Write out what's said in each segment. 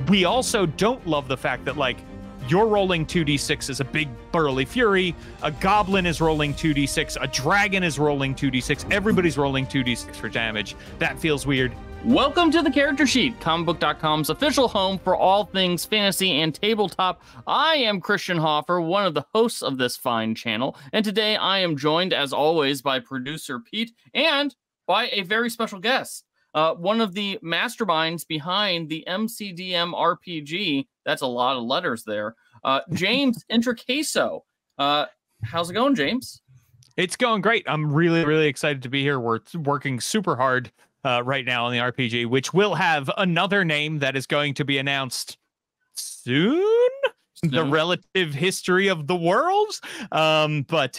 we also don't love the fact that, like, you're rolling 2d6 as a big burly fury, a goblin is rolling 2d6, a dragon is rolling 2d6, everybody's rolling 2d6 for damage. That feels weird. Welcome to the Character Sheet, ComicBook.com's official home for all things fantasy and tabletop. I am Christian Hoffer, one of the hosts of this fine channel, and today I am joined, as always, by producer Pete and by a very special guest. One of the masterminds behind the MCDM RPG, that's a lot of letters there, James Introcaso. How's it going, James? It's going great. I'm really, really excited to be here. We're working super hard right now on the RPG, which will have another name that is going to be announced soon. The relative history of the worlds, but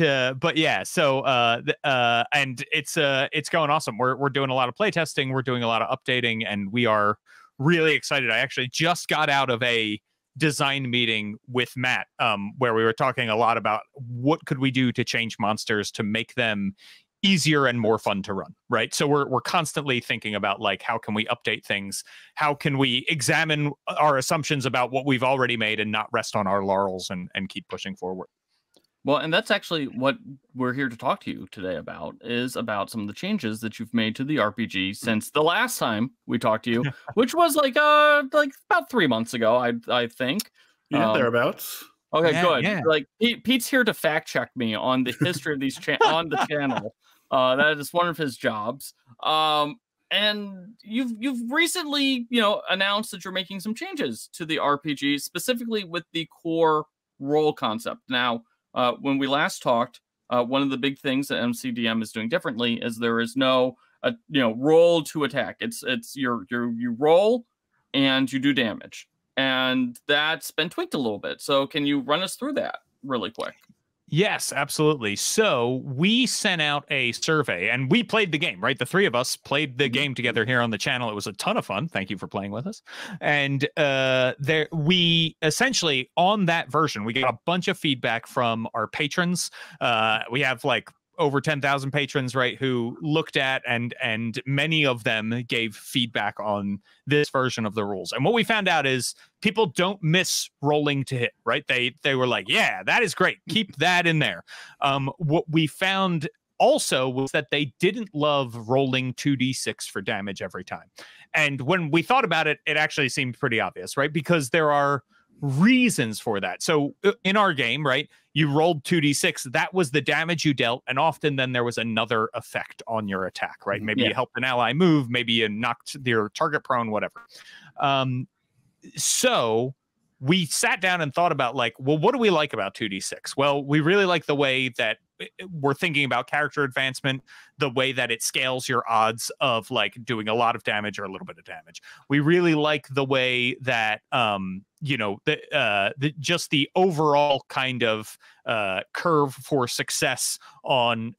yeah. So and it's going awesome. We're doing a lot of play testing. We're doing a lot of updating, and we are really excited. I actually just got out of a design meeting with Matt, where we were talking a lot about what could we do to change monsters to make them easier and more fun to run, right? So we're constantly thinking about, like, how can we update things? How can we examine our assumptions about what we've already made and not rest on our laurels and keep pushing forward? Well, and that's actually what we're here to talk to you today about, is about some of the changes that you've made to the RPG since the last time we talked to you, which was like about 3 months ago, I think. Yeah, thereabouts. Okay, yeah, good. Yeah. Like Pete's here to fact check me on the history of these on the channel. That is one of his jobs. And you've recently, announced that you're making some changes to the RPG, specifically with the core role concept. Now, when we last talked, one of the big things that MCDM is doing differently is there is no, roll to attack. It's you roll and you do damage, and that's been tweaked a little bit. So can you run us through that really quick? Yes, absolutely. So we sent out a survey and we played the game, right? The three of us played the game together here on the channel. It was a ton of fun. Thank you for playing with us. And we essentially, on that version, we got a bunch of feedback from our patrons. We have like over 10,000 patrons, right, who looked at and many of them gave feedback on this version of the rules. And what we found out is people don't miss rolling to hit, right? They were like, yeah, that is great. Keep that in there. What we found also was that they didn't love rolling 2d6 for damage every time. And when we thought about it, it actually seemed pretty obvious, right? Because there are reasons for that. So in our game, right, you rolled 2d6, that was the damage you dealt, and often then there was another effect on your attack, right? Maybe you helped an ally move, maybe you knocked your target prone, whatever. So we sat down and thought about, like, well, what do we like about 2d6? Well, we really like the way that we're thinking about character advancement, the way that it scales your odds of, like, doing a lot of damage or a little bit of damage. We really like the way that just the overall kind of curve for success on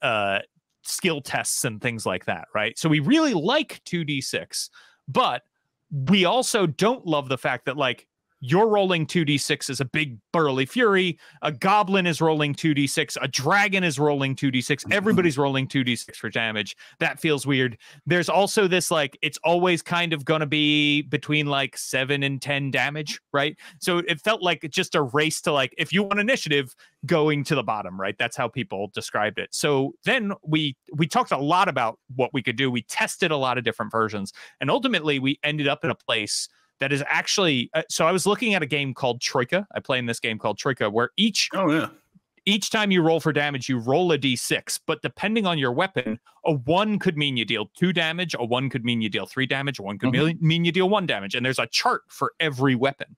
skill tests and things like that, right? So we really like 2d6, but we also don't love the fact that, like, you're rolling 2d6 as a big burly fury, a goblin is rolling 2d6, a dragon is rolling 2d6, everybody's rolling 2d6 for damage. That feels weird. There's also this, like, it's always kind of going to be between like 7 and 10 damage, right? So it felt like just a race to, like, if you want initiative, going to the bottom, right? That's how people described it. So then we talked a lot about what we could do. We tested a lot of different versions, and ultimately we ended up in a place that is actually, so I was looking at a game called Troika. I play in this game called Troika, where each time you roll for damage, you roll a d6, but depending on your weapon, a 1 could mean you deal 2 damage, a 1 could mean you deal 3 damage, a 1 could mean you deal 1 damage, and there's a chart for every weapon.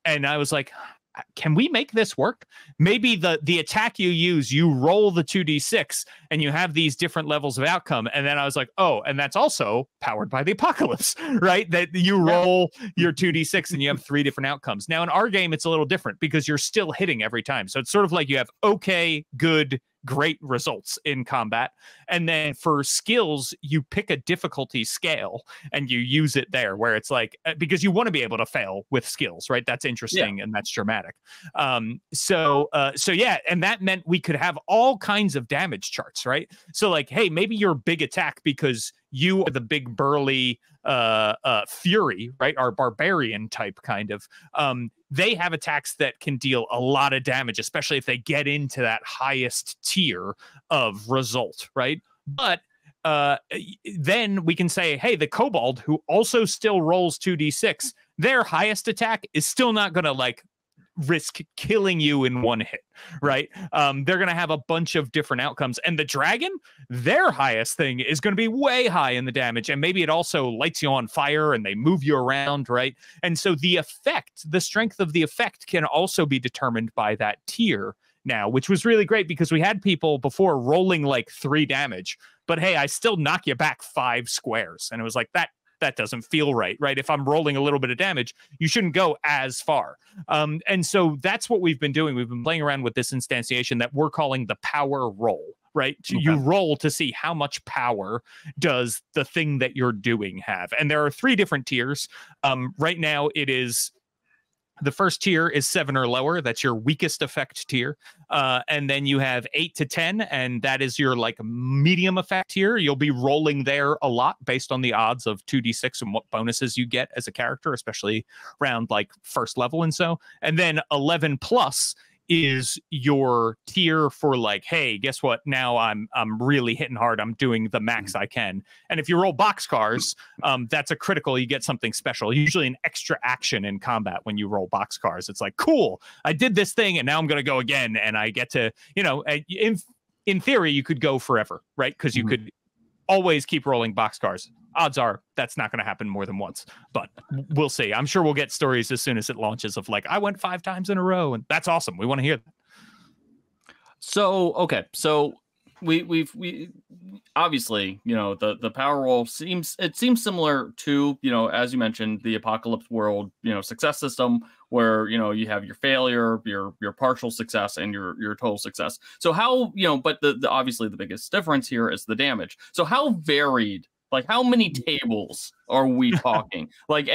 And I was like, can we make this work? Maybe the attack you use, you roll the 2d6 and you have these different levels of outcome. And then I was like, oh, and that's also powered by the apocalypse, right? That you roll your 2d6 and you have 3 different outcomes. Now in our game, it's a little different because you're still hitting every time. So it's sort of like you have okay, good, great results in combat. And then for skills, you pick a difficulty scale and you use it there, where it's like, because you want to be able to fail with skills, right? That's interesting and that's dramatic. So yeah, and that meant we could have all kinds of damage charts, right? So like, hey, maybe your big attack, because you are the big burly fury, right? Our barbarian type kind of. They have attacks that can deal a lot of damage, especially if they get into that highest tier of result, right? But then we can say, hey, the kobold, who also still rolls 2d6, their highest attack is still not going to like risk killing you in one hit, right? They're going to have a bunch of different outcomes. And the dragon, their highest thing is going to be way high in the damage. And maybe it also lights you on fire and they move you around, right? And so the effect, the strength of the effect can also be determined by that tier now, which was really great because we had people before rolling like 3 damage, but hey, I still knock you back 5 squares. And it was like, that doesn't feel right? If I'm rolling a little bit of damage, you shouldn't go as far. And so that's what we've been doing. We've been playing around with this instantiation that we're calling the power roll, right? Okay. You roll to see how much power does the thing that you're doing have. And there are 3 different tiers. Right now it is, the first tier is 7 or lower. That's your weakest effect tier. And then you have 8 to 10, and that is your like medium effect tier. You'll be rolling there a lot based on the odds of 2d6 and what bonuses you get as a character, especially around like first level and so. And then 11 plus is your tier for like, hey, guess what? Now I'm really hitting hard. I'm doing the max I can. And if you roll boxcars, that's a critical. You get something special, usually an extra action in combat when you roll boxcars. It's like, cool, I did this thing and now I'm going to go again. And I get to, you know, in theory, you could go forever, right? Because you could always keep rolling boxcars. Odds are that's not going to happen more than once, but we'll see. I'm sure we'll get stories as soon as it launches of like, I went 5 times in a row, and that's awesome. We want to hear that. So, okay. So we obviously, you know, the power roll seems similar to, you know, as you mentioned, the apocalypse world, you know, success system where, you know, you have your failure, your partial success, and your total success. So how, you know, but the obviously the biggest difference here is the damage. So how varied, like how many tables are we talking? Like,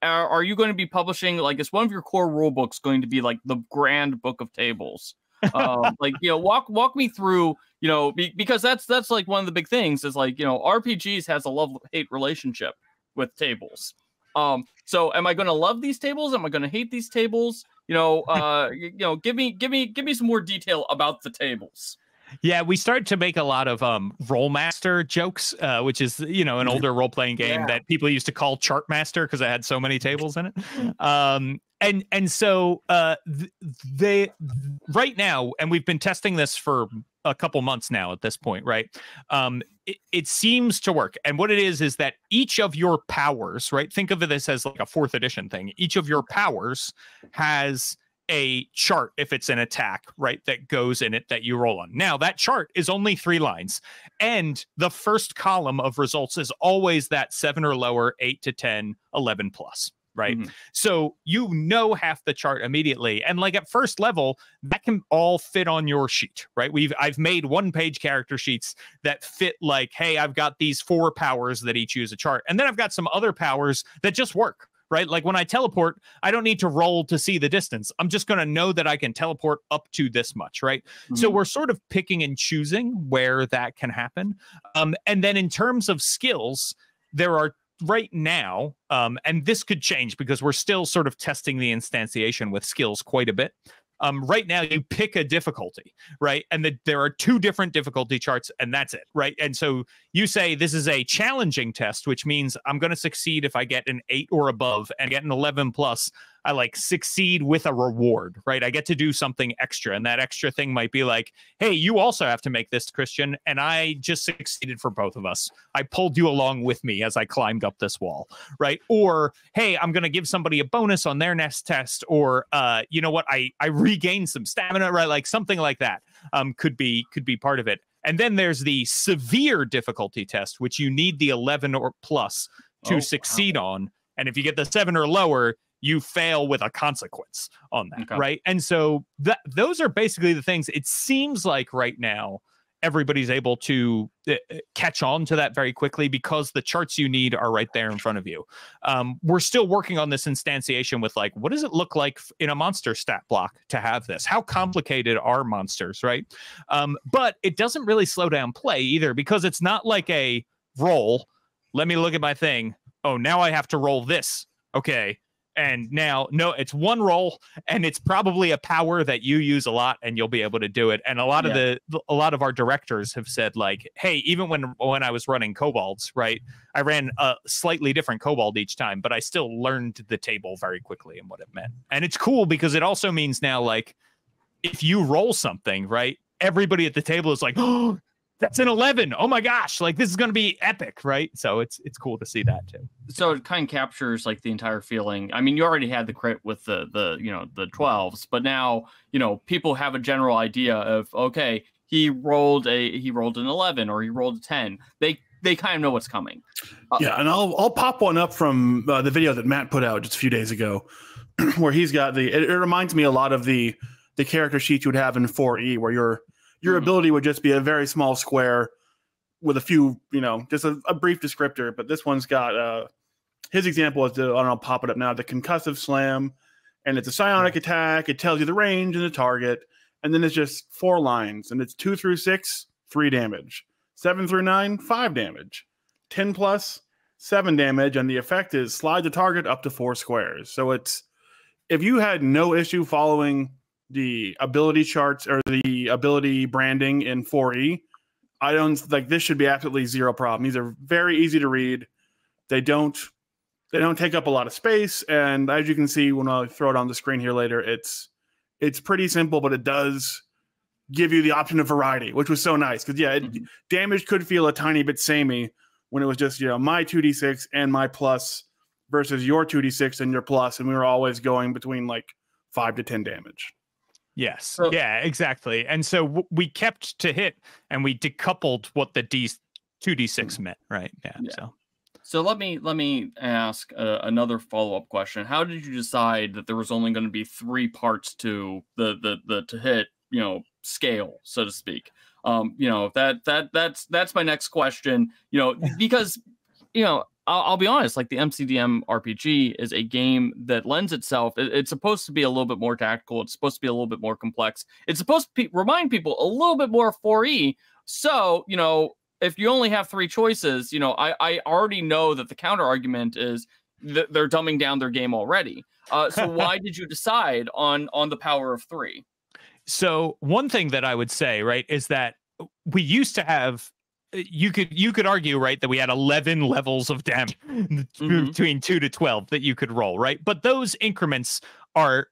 are you going to be publishing, like, is one of your core rule books going to be like the grand book of tables? Like, you know, walk me through, you know, because that's like one of the big things is like, you know, RPGs has a love-hate relationship with tables. So am I going to love these tables? Am I going to hate these tables? You know, give me some more detail about the tables. Yeah, we started to make a lot of Rollmaster jokes, which is, you know, an older role-playing game that people used to call Chartmaster because it had so many tables in it. And so they right now, and we've been testing this for a couple months now at this point, right? It seems to work. And what it is that each of your powers, right? Think of this as like a 4th edition thing. Each of your powers has a chart, if it's an attack, right, that goes in it that you roll on. Now, that chart is only 3 lines, and the first column of results is always that 7 or lower, 8 to 10, 11 plus, right? So you know half the chart immediately, and like at first level, that can all fit on your sheet, right? I've made 1-page character sheets that fit like, hey, I've got these 4 powers that each use a chart, and then I've got some other powers that just work. Right? Like when I teleport, I don't need to roll to see the distance. I'm just going to know that I can teleport up to this much, right? So we're sort of picking and choosing where that can happen. And then in terms of skills, there are right now, and this could change because we're still sort of testing the instantiation with skills quite a bit. Right now, you pick a difficulty, right? And there are 2 different difficulty charts, and that's it, right? And so you say this is a challenging test, which means I'm going to succeed if I get an 8 or above, and get an 11 plus. I like succeed with a reward, right? I get to do something extra, and that extra thing might be like, hey, you also have to make this, Christian, and I just succeeded for both of us. I pulled you along with me as I climbed up this wall, right? Or, hey, I'm going to give somebody a bonus on their next test, or, you know what, I regained some stamina, right? Like something like that could be part of it. And then there's the severe difficulty test, which you need the 11 or plus to succeed on. And if you get the 7 or lower, you fail with a consequence on that, right? And so those are basically the things. It seems like right now, everybody's able to catch on to that very quickly because the charts you need are right there in front of you. We're still working on this instantiation with like, what does it look like in a monster stat block to have this? How complicated are monsters, right? But it doesn't really slow down play either because it's not like a roll, let me look at my thing. Oh, now I have to roll this. Okay. And now, no, it's one roll, and it's probably a power that you use a lot, and you'll be able to do it. And a lot of our directors have said, like, hey, even when I was running kobolds, right, I ran a slightly different kobold each time, but I still learned the table very quickly and what it meant. And it's cool because it also means now, like, if you roll something, right, everybody at the table is like, oh, that's an 11. Oh my gosh, like this is going to be epic, right? So it's cool to see that too. So it kind of captures like the entire feeling. I mean, you already had the crit with the 12s, but now, people have a general idea of, okay, he rolled an 11 or he rolled a 10. They kind of know what's coming. Yeah, and I'll pop one up from the video that Matt put out just a few days ago, where he's got it reminds me a lot of the character sheet you would have in 4E, where your ability would just be a very small square with a few, just a brief descriptor. But this one's got his example is I'll pop it up now, the concussive slam, and it's a psionic attack. It tells you the range and the target, and then it's just 4 lines, and it's 2 through 6, 3 damage, 7 through 9, 5 damage, 10 plus 7 damage, and the effect is slide the target up to 4 squares. So it's, if you had no issue following the ability charts or the ability branding in 4E, I don't like, this should be absolutely zero problem. These are very easy to read. They don't take up a lot of space, and as you can see when I throw it on the screen here later, it's pretty simple, but it does give you the option of variety, which was so nice because damage could feel a tiny bit samey when it was just my 2d6 and my plus versus your 2d6 and your plus, and we were always going between like 5 to 10 damage. Yes. Yeah, exactly. And so we kept to hit, and we decoupled what the 2d6 meant, right? Yeah. So let me ask another follow-up question. How did you decide that there was only going to be 3 parts to the to hit, scale, so to speak? That's my next question. Because I'll be honest, like the MCDM RPG is a game that lends itself. It's supposed to be a little bit more tactical. It's supposed to be a little bit more complex. It's supposed to remind people a little bit more of 4E. So, if you only have 3 choices, I already know that the counter argument is that they're dumbing down their game already. So why did you decide on the power of 3? So one thing that I would say, right, is that we used to have, you could argue, right, that we had 11 levels of damage between 2 to 12 that you could roll, right? But those increments are,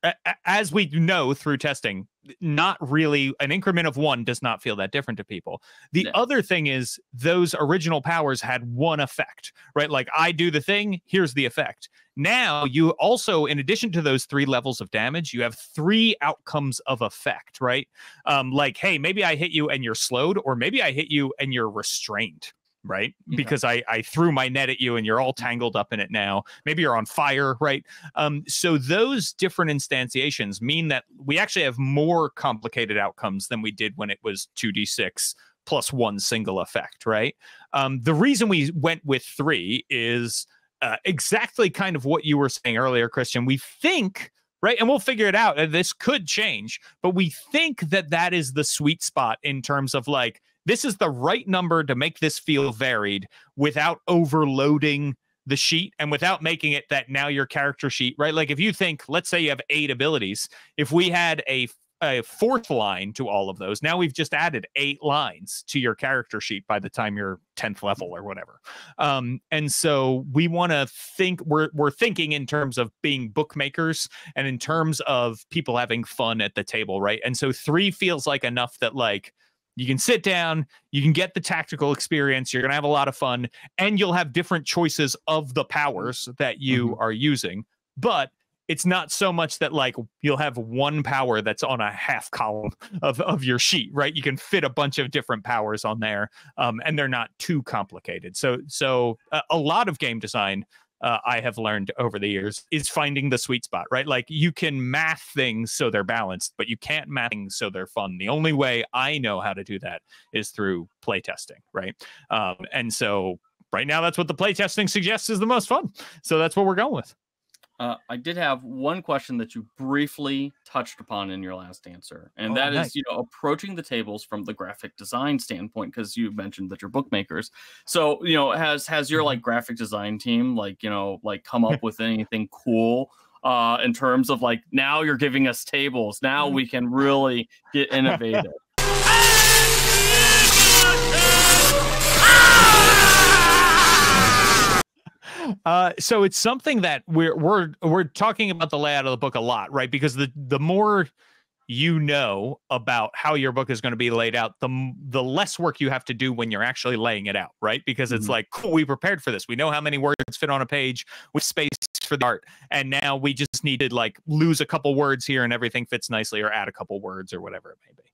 as we know through testing, not really, an increment of 1 does not feel that different to people. The other thing is those original powers had one effect, right? Like I do the thing, here's the effect. Now you also, in addition to those 3 levels of damage, you have 3 outcomes of effect, right? Like, hey, maybe I hit you and you're slowed, or maybe I hit you and you're restrained, right? Because I threw my net at you and you're all tangled up in it now. Maybe you're on fire, right? So those different instantiations mean that we actually have more complicated outcomes than we did when it was 2d6 plus 1 single effect, right? The reason we went with 3 is exactly kind of what you were saying earlier, Christian. We think, right, and we'll figure it out, and this could change, but we think that is the sweet spot in terms of like, this is the right number to make this feel varied without overloading the sheet and without making it that now your character sheet, right? Like if you think, let's say you have 8 abilities, if we had a 4th line to all of those, now we've just added 8 lines to your character sheet by the time you're 10th level or whatever. And so we want to think, we're thinking in terms of being bookmakers and in terms of people having fun at the table, right? And so 3 feels like enough that like, you can sit down, you can get the tactical experience, you're going to have a lot of fun, and you'll have different choices of the powers that you are using. But it's not so much that like you'll have one power that's on a half column of your sheet, right? You can fit a bunch of different powers on there, and they're not too complicated. So a lot of game design, I have learned over the years, is finding the sweet spot, right? Like you can math things so they're balanced, but you can't math things so they're fun. The only way I know how to do that is through playtesting, right? And so right now, that's what the playtesting suggests is the most fun. So that's what we're going with. I did have one question that you briefly touched upon in your last answer, and that nice. is, approaching the tables from the graphic design standpoint, because you mentioned that you're bookmakers. So, has your like graphic design team come up with anything cool in terms of like, now you're giving us tables, now we can really get innovative? So it's something that we're talking about the layout of the book a lot, right? Because the more you know about how your book is going to be laid out, the less work you have to do when you're actually laying it out, right? Because it's like, cool, we prepared for this. We know how many words fit on a page with space for the art, and now we just need to like lose a couple words here and everything fits nicely, or add a couple words or whatever it may be.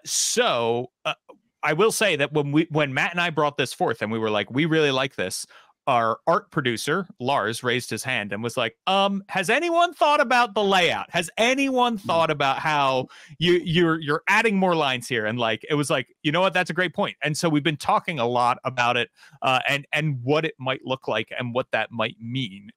So I will say that when Matt and I brought this forth and we were like, we really like this, our art producer, Lars, raised his hand and was like, has anyone thought about the layout? Has anyone thought about how you're adding more lines here? And like, it was like, you know what, that's a great point. And so we've been talking a lot about it and what it might look like and what that might mean.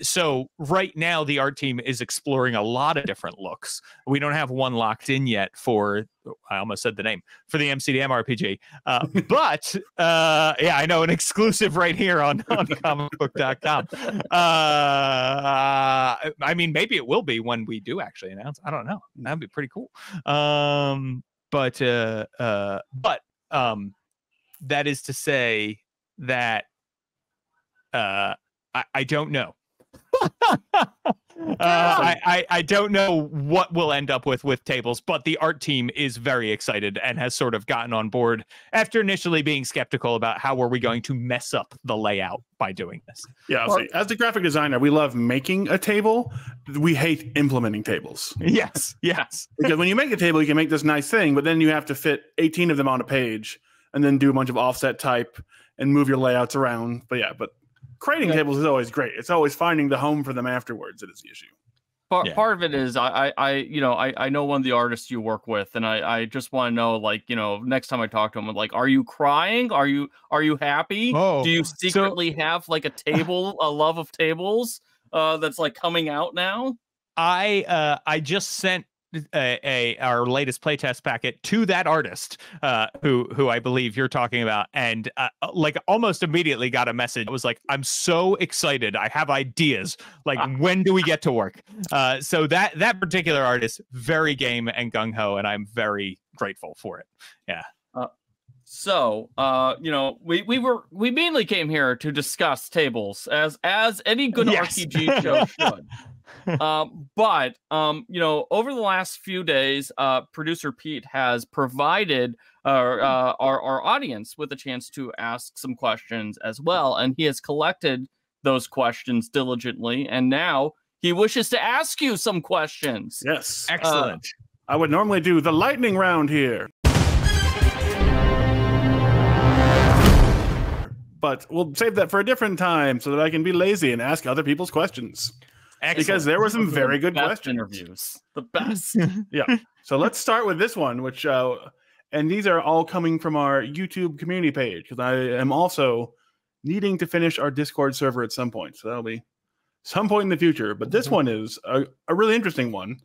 So right now the art team is exploring a lot of different looks. We don't have one locked in yet for, I almost said the name, for the MCDM RPG. But yeah, I know, an exclusive right here on ComicBook.com. I mean, maybe it will be when we do actually announce. I don't know. That'd be pretty cool. But that is to say that I don't know. I don't know what we'll end up with tables, but the art team is very excited and has sort of gotten on board after initially being skeptical about how were we going to mess up the layout by doing this. Yeah, as a graphic designer, we love making a table. We hate implementing tables. Yes. Because when you make a table, you can make this nice thing, but then you have to fit 18 of them on a page and then do a bunch of offset type and move your layouts around. But creating tables is always great. It's always finding the home for them afterwards that is the issue. Part of it is I know one of the artists you work with, and I just want to know, like, next time I talk to him, like, are you crying? Are you happy? Oh, do you secretly have like a love of tables that's like coming out now? I just sent our latest playtest packet to that artist who I believe you're talking about, and like almost immediately got a message. It was like, I'm so excited, I have ideas, like when do we get to work? So that particular artist, very game and gung-ho, and I'm very grateful for it. Yeah. So we mainly came here to discuss tables, as any good RPG show should. But over the last few days, producer Pete has provided our audience with a chance to ask some questions as well, and he has collected those questions diligently, and now he wishes to ask you some questions. Yes, excellent. I would normally do the lightning round here, but we'll save that for a different time so that I can be lazy and ask other people's questions. Excellent. Because there were some very good questions. Interviews. The best. Yeah. So let's start with this one, which, and these are all coming from our YouTube community page, because I am also needing to finish our Discord server at some point. So that'll be some point in the future. But this one is a really interesting one.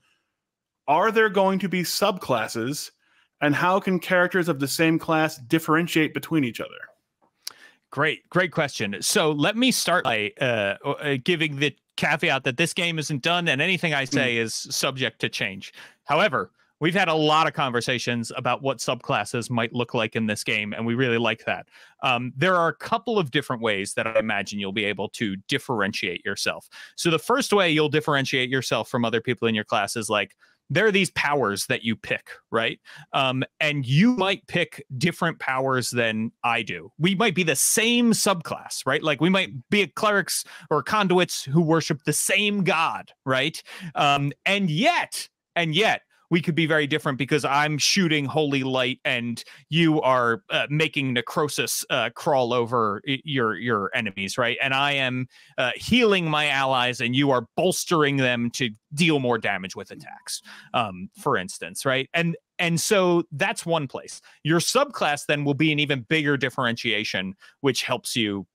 Are there going to be subclasses, and how can characters of the same class differentiate between each other? Great question. So let me start by giving the caveat that this game isn't done and anything I say is subject to change. However, we've had a lot of conversations about what subclasses might look like in this game, and we really like that. There are a couple of different ways that I imagine you'll be able to differentiate yourself. So the first way you'll differentiate yourself from other people in your class is like, there are these powers that you pick, right? And you might pick different powers than I do. We might be the same subclass, right? Like we might be clerics or conduits who worship the same god, right? And yet, we could be very different because I'm shooting holy light and you are making necrosis crawl over your enemies, right? And I am healing my allies and you are bolstering them to deal more damage with attacks, for instance, right? And And so that's one place. Your subclass then will be an even bigger differentiation, which helps you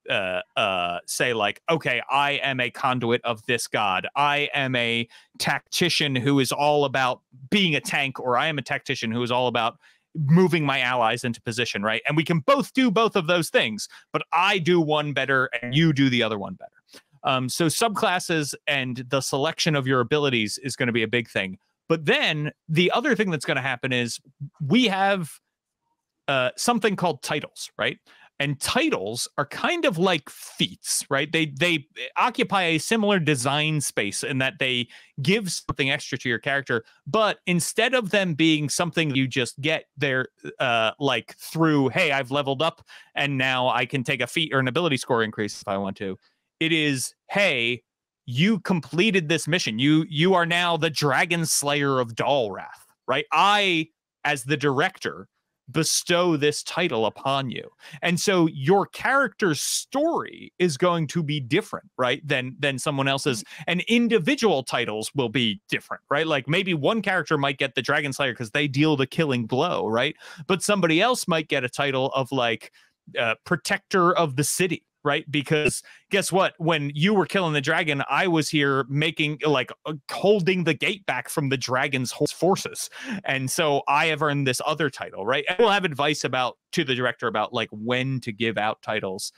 say like, okay, I am a conduit of this god. I am a tactician who is all about being a tank, or I am a tactician who is all about moving my allies into position, right? And we can both do both of those things, but I do one better and you do the other one better. So subclasses and the selection of your abilities is going to be a big thing. But then the other thing that's going to happen is we have something called titles, right? And titles are kind of like feats, right? They occupy a similar design space in that they give something extra to your character, but instead of them being something you just get there, like through, hey, I've leveled up and now I can take a feat or an ability score increase if I want to. It is, hey, you completed this mission. You are now the Dragon Slayer of Dalwrath, right? I, as the director, bestow this title upon you. And so your character's story is going to be different, right, than someone else's. And individual titles will be different, right? Like maybe one character might get the Dragon Slayer because they deal the killing blow, right? But somebody else might get a title of like Protector of the City, right? Because guess what? When you were killing the dragon, I was here making like holding the gate back from the dragon's forces. And so I have earned this other title, right? And we'll have advice to the director about like when to give out titles.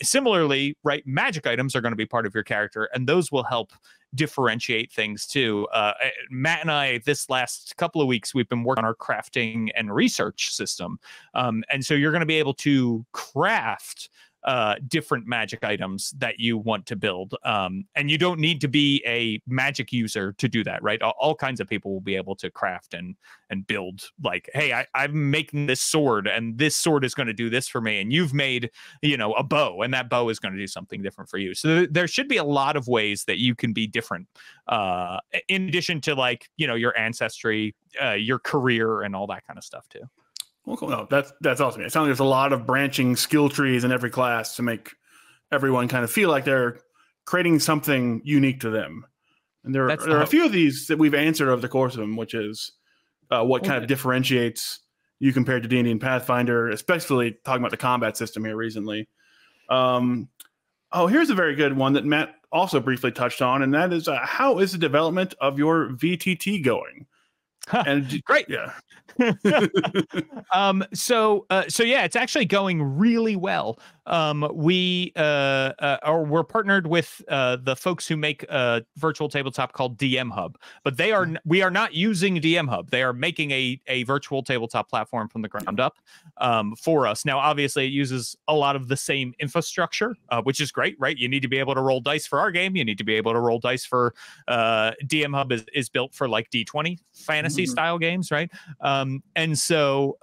Similarly, right, magic items are going to be part of your character, and those will help differentiate things too. Matt and I, this last couple of weeks, we've been working on our crafting and research system. And so you're going to be able to craft different magic items that you want to build. And you don't need to be a magic user to do that, right? All kinds of people will be able to craft and build like, hey, I'm making this sword and this sword is going to do this for me. And you've made, a bow, and that bow is going to do something different for you. So there should be a lot of ways that you can be different, in addition to like, your ancestry, your career and all that kind of stuff too. Well, cool. No, that's awesome. It sounds like there's a lot of branching skill trees in every class to make everyone kind of feel like they're creating something unique to them. And there are a few of these that we've answered over the course of them, which is what kind of differentiates you compared to D&D and Pathfinder, especially talking about the combat system here recently. Here's a very good one that Matt also briefly touched on, and that is how is the development of your VTT going? And great. Yeah. So yeah, it's actually going really well. We're partnered with the folks who make a virtual tabletop called DM Hub, but we are not using DM Hub. They are making a virtual tabletop platform from the ground up for us. Now, obviously, it uses a lot of the same infrastructure, which is great, right? You need to be able to roll dice for our game. You need to be able to roll dice for DM Hub is built for like D20 fantasy style games, right? And so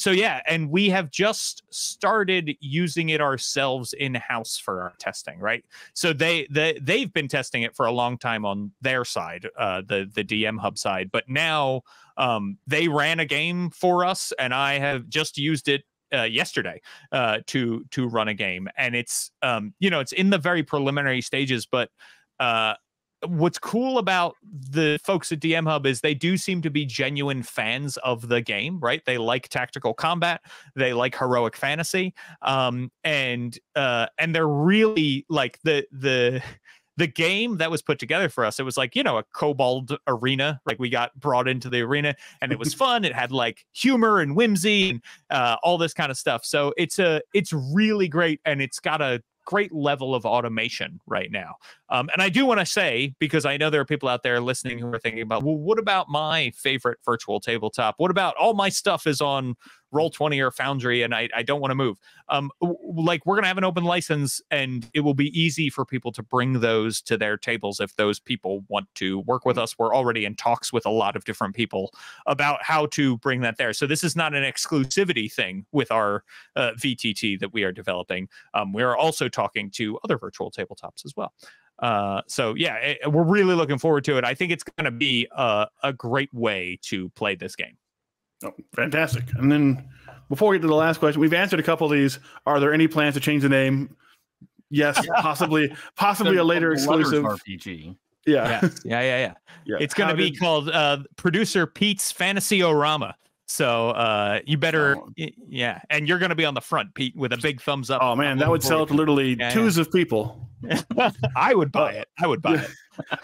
yeah, and we have just started using it ourselves in-house for our testing, right? So they've been testing it for a long time on their side, the DM Hub side, but now they ran a game for us, and I have just used it yesterday to run a game, and it's it's in the very preliminary stages, but what's cool about the folks at DM Hub is they do seem to be genuine fans of the game, right? They like tactical combat, they like heroic fantasy, and they're really like the game that was put together for us. It was like, a kobold arena, like we got brought into the arena, and it was fun. It had like humor and whimsy and all this kind of stuff. So it's really great, and it's got a great level of automation right now. And I do want to say, because I know there are people out there listening who are thinking about, well, what about my favorite virtual tabletop? What about all my stuff is on Roll20 or Foundry and I don't want to move? Like, we're going to have an open license, and it will be easy for people to bring those to their tables if those people want to work with us. We're already in talks with a lot of different people about how to bring that there. So this is not an exclusivity thing with our VTT that we are developing. We are also talking to other virtual tabletops as well. So yeah, we're really looking forward to it. I think it's going to be a great way to play this game. Oh, fantastic. And then before we get to the last question, we've answered a couple of these. Are there any plans to change the name? Yes, possibly a later exclusive RPG. Yeah. Yeah. Yeah. It's going to be called Producer Pete's Fantasy-O-Rama. So you better, yeah. And you're going to be on the front, Pete, with a big thumbs up. Oh, man, that would sell to literally twos of people. I would buy it. I would buy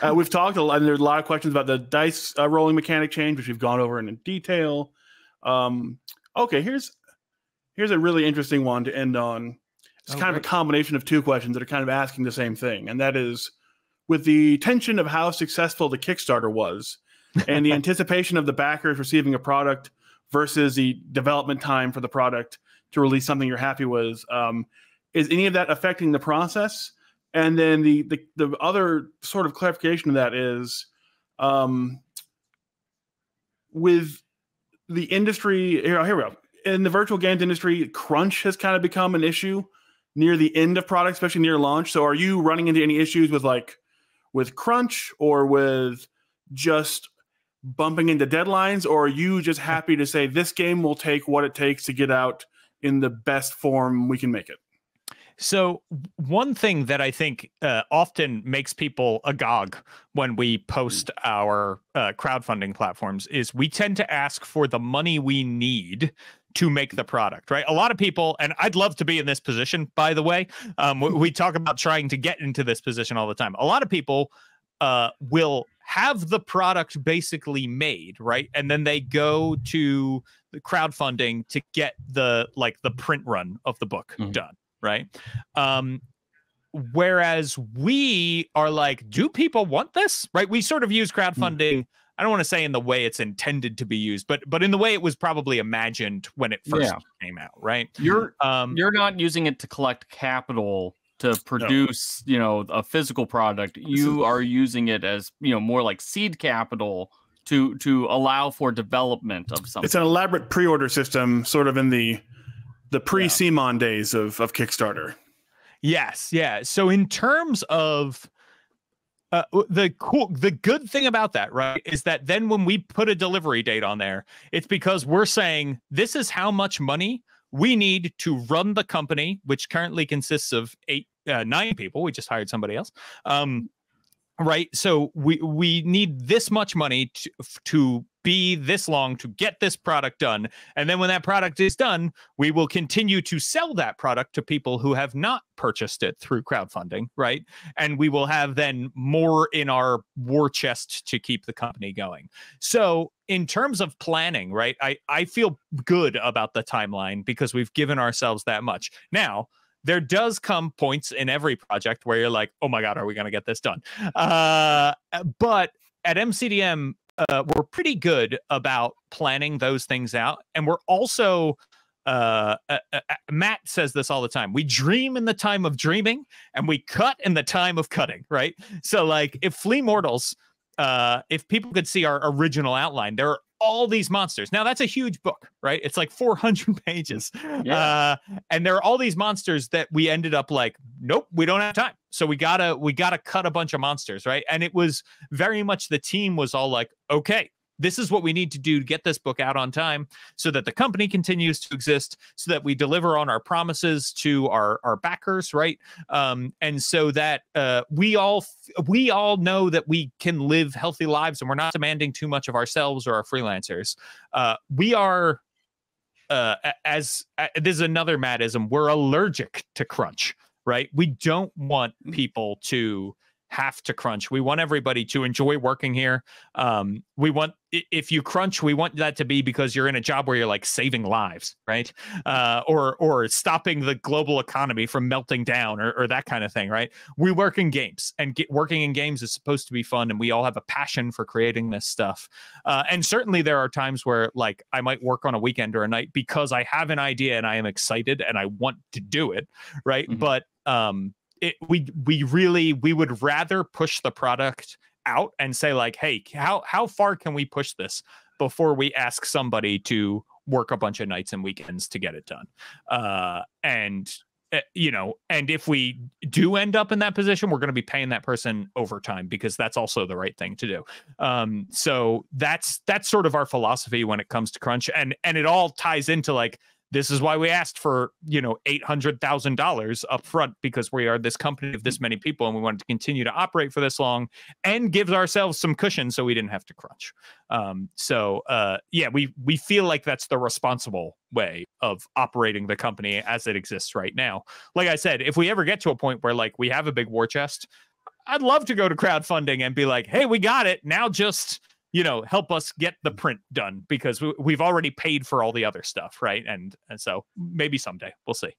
it. We've talked a lot, and there's a lot of questions about the dice rolling mechanic change, which we've gone over in detail. Okay, here's a really interesting one to end on. It's kind of a combination of two questions that are kind of asking the same thing, and that is, with the tension of how successful the Kickstarter was and the anticipation of the backers receiving a product versus the development time for the product to release something you're happy with, is any of that affecting the process? And then the other sort of clarification of that is, with the industry, here we go. In the virtual games industry, crunch has kind of become an issue near the end of products, especially near launch. So are you running into any issues with crunch or with just bumping into deadlines, or are you just happy to say this game will take what it takes to get out in the best form we can make it? So one thing that I think often makes people agog when we post our crowdfunding platforms is we tend to ask for the money we need to make the product, right? A lot of people, and I'd love to be in this position, by the way. We talk about trying to get into this position all the time. A lot of people will have the product basically made, right? And then they go to the crowdfunding to get the print run of the book done, right? Whereas we are like, do people want this, right? We sort of use crowdfunding, I don't want to say in the way it's intended to be used, but in the way it was probably imagined when it first came out, right? You're not using it to collect capital to produce, a physical product. You are using it as, more like seed capital to allow for development of something. It's an elaborate pre-order system, sort of in the pre-CMON days of Kickstarter. Yes, yeah. So in terms of the good thing about that, right, is that then when we put a delivery date on there, it's because we're saying this is how much money we need to run the company, which currently consists of 9 people. We just hired somebody else. Right. So we need this much money to be this long to get this product done. And then when that product is done, we will continue to sell that product to people who have not purchased it through crowdfunding. Right. And we will have then more in our war chest to keep the company going. So in terms of planning, right, I feel good about the timeline because we've given ourselves that much. Now, there does come points in every project where you're like, oh my God, are we going to get this done? But at MCDM, we're pretty good about planning those things out. And we're also, Matt says this all the time, we dream in the time of dreaming and we cut in the time of cutting, right? So like if Flea Mortals, if people could see our original outline, there are all these monsters. Now that's a huge book, right? It's like 400 pages. Yeah. And there are all these monsters that we ended up like, nope, we don't have time. So we gotta cut a bunch of monsters, right? And it was very much the team was all like, okay, this is what we need to do to get this book out on time so that the company continues to exist, so that we deliver on our promises to our backers, right? And so that we all know that we can live healthy lives and we're not demanding too much of ourselves or our freelancers. We are, this is another Mattism, we're allergic to crunch, right? We don't want people to have to crunch. We want everybody to enjoy working here. We want, if you crunch, we want that to be because you're in a job where you're like saving lives, right? Or stopping the global economy from melting down or that kind of thing, right? We work in games, and working in games is supposed to be fun, and we all have a passion for creating this stuff. And certainly there are times where like I might work on a weekend or a night because I have an idea and I am excited and I want to do it, right? But we would rather push the product out and say like, hey, how far can we push this before we ask somebody to work a bunch of nights and weekends to get it done? And if we do end up in that position, we're going to be paying that person overtime because that's also the right thing to do. So that's sort of our philosophy when it comes to crunch, and it all ties into like This is why we asked for, $800,000 up front, because we are this company of this many people and we wanted to continue to operate for this long and give ourselves some cushion so we didn't have to crunch. We feel like that's the responsible way of operating the company as it exists right now. Like I said, if we ever get to a point where like we have a big war chest, I'd love to go to crowdfunding and be like, hey, we got it. Now just help us get the print done, because we've already paid for all the other stuff, right? And so maybe someday we'll see.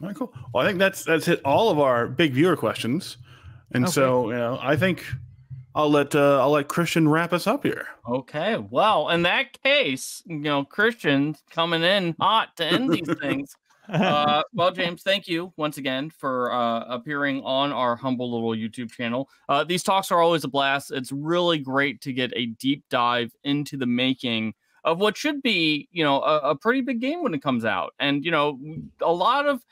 All right, cool. Well, I think that's hit all of our big viewer questions, and so I think I'll let Christian wrap us up here. Okay. Well, in that case, Christian coming in hot to end these things. Well, James, thank you once again for appearing on our humble little YouTube channel. These talks are always a blast. It's really great to get a deep dive into the making of what should be, a pretty big game when it comes out. And, a lot of,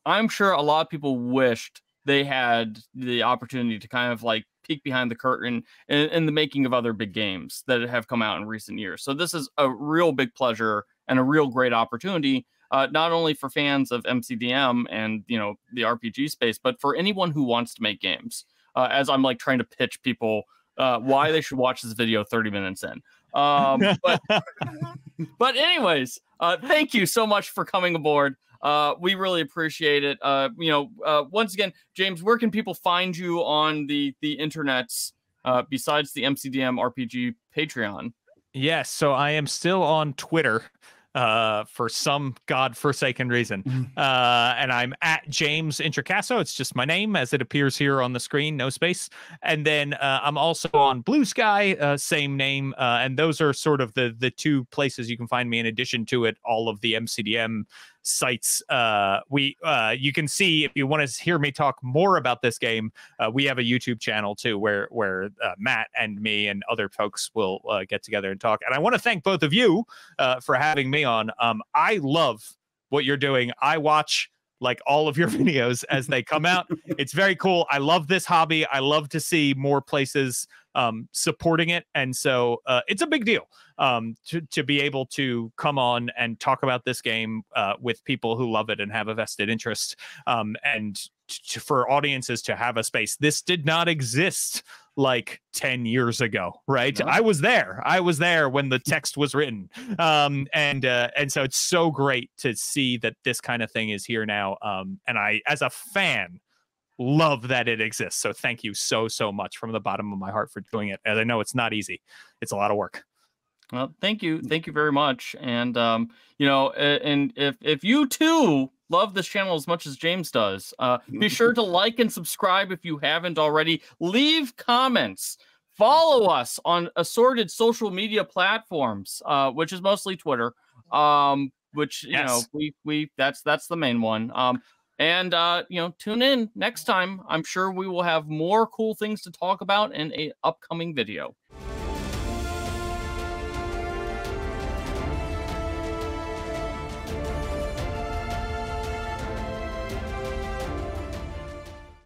I'm sure a lot of people wished they had the opportunity to kind of like peek behind the curtain in the making of other big games that have come out in recent years. So this is a real big pleasure and a real great opportunity. Not only for fans of MCDM and, the RPG space, but for anyone who wants to make games, as I'm like trying to pitch people why they should watch this video 30 minutes in. But anyways, thank you so much for coming aboard. We really appreciate it. Once again, James, where can people find you on the internets besides the MCDM RPG Patreon? Yes, so I am still on Twitter. For some godforsaken reason. And I'm at James Introcaso. It's just my name as it appears here on the screen, no space. And then I'm also on Blue Sky, same name. And those are sort of the two places you can find me. In addition to it, all of the MCDM sites. You can see, if you want to hear me talk more about this game, we have a YouTube channel too, where Matt and me and other folks will get together and talk. And I want to thank both of you for having me on. I love what you're doing. I watch like all of your videos as they come out. It's very cool. I love this hobby. I love to see more places supporting it. And so it's a big deal to be able to come on and talk about this game with people who love it and have a vested interest, and for audiences to have a space. This did not exist like 10 years ago, right? No. I was there when the text was written. And so it's so great to see that this kind of thing is here now. And I, as a fan, love that it exists. So thank you so much from the bottom of my heart for doing it. And I know it's not easy. It's a lot of work. Well, thank you very much. And and if you too love this channel as much as James does, be sure to like and subscribe if you haven't already. Leave comments. Follow us on assorted social media platforms, which is mostly Twitter. Which yes. we that's the main one. And tune in next time. I'm sure we will have more cool things to talk about in an upcoming video.